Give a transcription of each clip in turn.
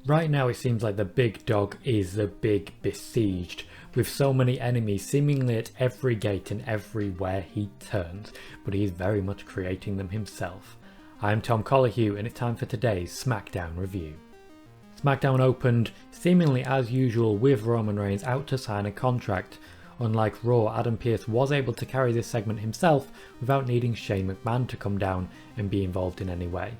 Right now it seems like the big dog is the big besieged, with so many enemies seemingly at every gate and everywhere he turns, but he is very much creating them himself. I'm Tom Colohue and it's time for today's Smackdown review. Smackdown opened seemingly as usual with Roman Reigns out to sign a contract. Unlike Raw, Adam Pearce was able to carry this segment himself without needing Shane McMahon to come down and be involved in any way.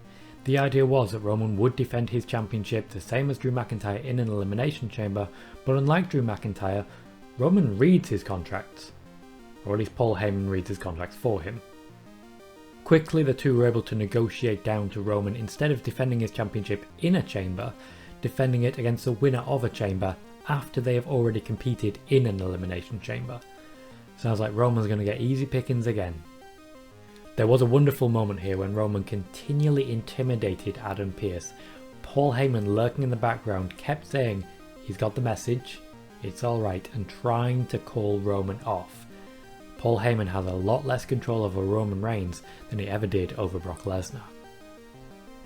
The idea was that Roman would defend his championship the same as Drew McIntyre in an Elimination Chamber, but unlike Drew McIntyre, Roman reads his contracts. Or at least Paul Heyman reads his contracts for him. Quickly the two were able to negotiate down to Roman, instead of defending his championship in a chamber, defending it against the winner of a chamber after they have already competed in an Elimination Chamber. Sounds like Roman's going to get easy pickings again. There was a wonderful moment here when Roman continually intimidated Adam Pearce. Paul Heyman, lurking in the background, kept saying he's got the message, it's alright, and trying to call Roman off. Paul Heyman has a lot less control over Roman Reigns than he ever did over Brock Lesnar.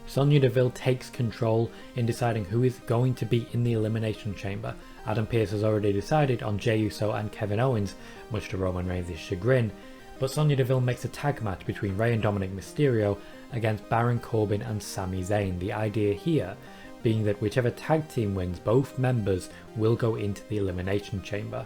Sonya Deville takes control in deciding who is going to be in the Elimination Chamber. Adam Pearce has already decided on Jey Uso and Kevin Owens, much to Roman Reigns' chagrin, but Sonya Deville makes a tag match between Rey and Dominic Mysterio against Baron Corbin and Sami Zayn. The idea here being that whichever tag team wins, both members will go into the Elimination Chamber.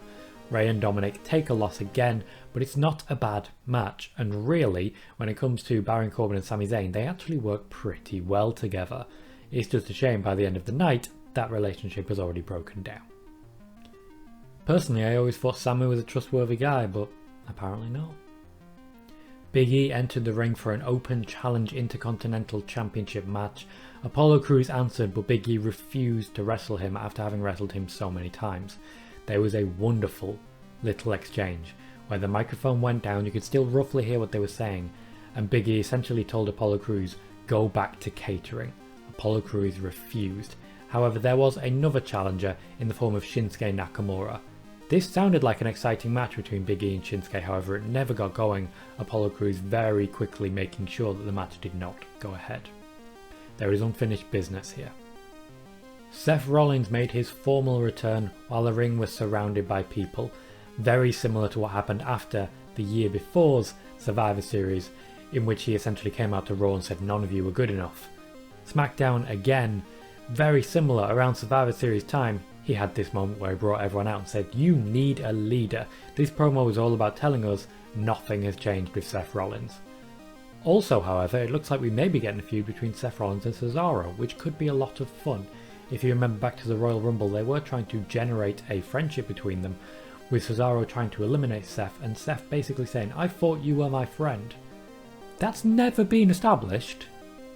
Rey and Dominic take a loss again, but it's not a bad match, and really, when it comes to Baron Corbin and Sami Zayn, they actually work pretty well together. It's just a shame by the end of the night, that relationship has already broken down. Personally, I always thought Sami was a trustworthy guy, but apparently not. Big E entered the ring for an open challenge Intercontinental Championship match. Apollo Crews answered, but Big E refused to wrestle him after having wrestled him so many times. There was a wonderful little exchange where the microphone went down, you could still roughly hear what they were saying, and Big E essentially told Apollo Crews, go back to catering. Apollo Crews refused. However, there was another challenger in the form of Shinsuke Nakamura. This sounded like an exciting match between Big E and Shinsuke, however it never got going, Apollo Crews very quickly making sure that the match did not go ahead. There is unfinished business here. Seth Rollins made his formal return while the ring was surrounded by people, very similar to what happened after the year before's Survivor Series, in which he essentially came out to Raw and said none of you were good enough. SmackDown again, very similar, around Survivor Series time, he had this moment where he brought everyone out and said, you need a leader. This promo was all about telling us nothing has changed with Seth Rollins. Also, however, it looks like we may be getting a feud between Seth Rollins and Cesaro, which could be a lot of fun. If you remember back to the Royal Rumble, they were trying to generate a friendship between them, with Cesaro trying to eliminate Seth, and Seth basically saying, I thought you were my friend. That's never been established.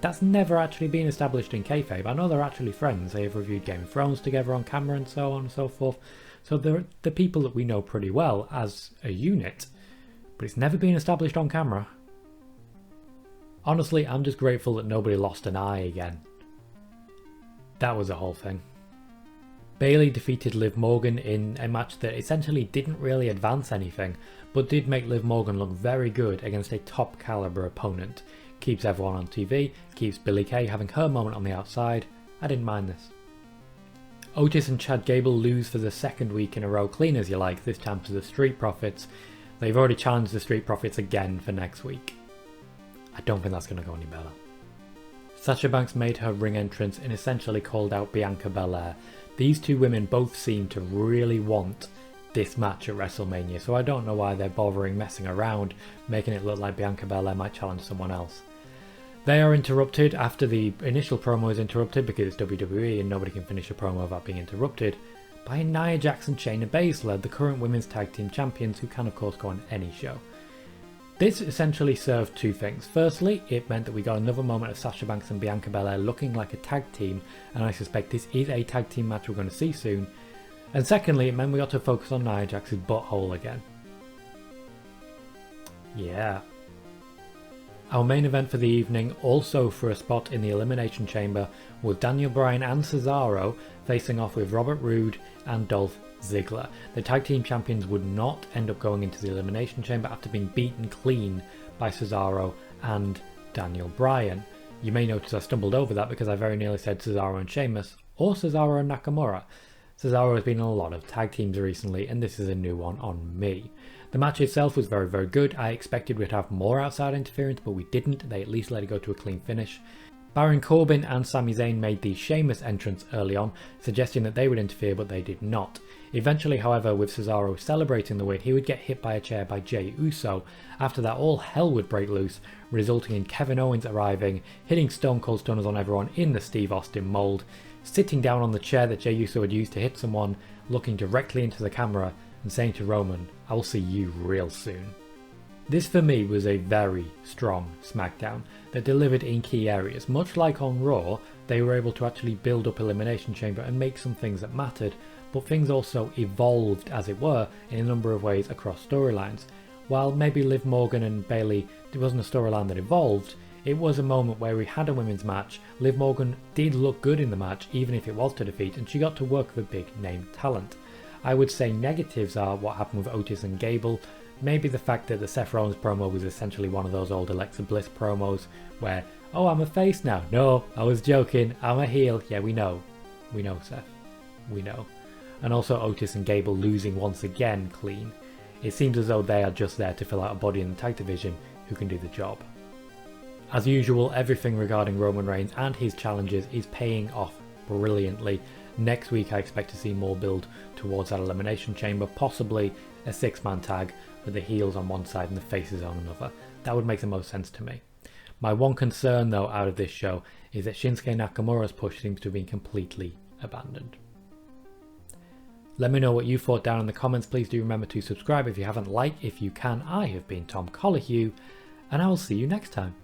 That's never actually been established in kayfabe. I know they're actually friends. They have reviewed Game of Thrones together on camera and so on and so forth. So they're the people that we know pretty well as a unit, but it's never been established on camera. Honestly, I'm just grateful that nobody lost an eye again. That was the whole thing. Bayley defeated Liv Morgan in a match that essentially didn't really advance anything, but did make Liv Morgan look very good against a top caliber opponent. Keeps everyone on TV, keeps Billie Kay having her moment on the outside. I didn't mind this. Otis and Chad Gable lose for the second week in a row, clean as you like, this time to the Street Profits. They've already challenged the Street Profits again for next week. I don't think that's going to go any better. Sasha Banks made her ring entrance and essentially called out Bianca Belair. These two women both seem to really want this match at WrestleMania, so I don't know why they're bothering messing around, making it look like Bianca Belair might challenge someone else. They are interrupted after the initial promo is interrupted, because it's WWE and nobody can finish a promo without being interrupted, by Nia Jax and Shayna Baszler, the current women's tag team champions, who can of course go on any show. This essentially served two things. Firstly, it meant that we got another moment of Sasha Banks and Bianca Belair looking like a tag team, and I suspect this is a tag team match we're going to see soon. And secondly, it meant we got to focus on Nia Jax's butthole again. Yeah. Our main event for the evening, also for a spot in the Elimination Chamber, was Daniel Bryan and Cesaro facing off with Robert Roode and Dolph Ziggler. The tag team champions would not end up going into the Elimination Chamber after being beaten clean by Cesaro and Daniel Bryan. You may notice I stumbled over that because I very nearly said Cesaro and Sheamus, or Cesaro and Nakamura. Cesaro has been in a lot of tag teams recently, and this is a new one on me. The match itself was very, very good. I expected we'd have more outside interference, but we didn't. They at least let it go to a clean finish. Baron Corbin and Sami Zayn made the Sheamus entrance early on, suggesting that they would interfere, but they did not. Eventually, however, with Cesaro celebrating the win, he would get hit by a chair by Jey Uso. After that, all hell would break loose, resulting in Kevin Owens arriving, hitting Stone Cold Stunners on everyone in the Steve Austin mold, sitting down on the chair that Jey Uso had used to hit someone, looking directly into the camera and saying to Roman, "I will see you real soon." This for me was a very strong SmackDown that delivered in key areas. Much like on Raw, they were able to actually build up Elimination Chamber and make some things that mattered, but things also evolved, as it were, in a number of ways across storylines. While maybe Liv Morgan and Bayley, it wasn't a storyline that evolved, it was a moment where we had a women's match. Liv Morgan did look good in the match, even if it was to defeat, and she got to work with big name talent. I would say negatives are what happened with Otis and Gable. Maybe the fact that the Seth Rollins promo was essentially one of those old Alexa Bliss promos where, "Oh, I'm a face now." "No, I was joking. I'm a heel." "Yeah, we know. We know, Seth. We know." And also Otis and Gable losing once again clean. It seems as though they are just there to fill out a body in the tag division who can do the job. As usual, everything regarding Roman Reigns and his challenges is paying off brilliantly. Next week I expect to see more build towards that Elimination Chamber, possibly a 6-man tag with the heels on one side and the faces on another. That would make the most sense to me. My one concern though out of this show is that Shinsuke Nakamura's push seems to have been completely abandoned. Let me know what you thought down in the comments. Please do remember to subscribe if you haven't. Like if you can. I have been Tom Colohue, and I will see you next time.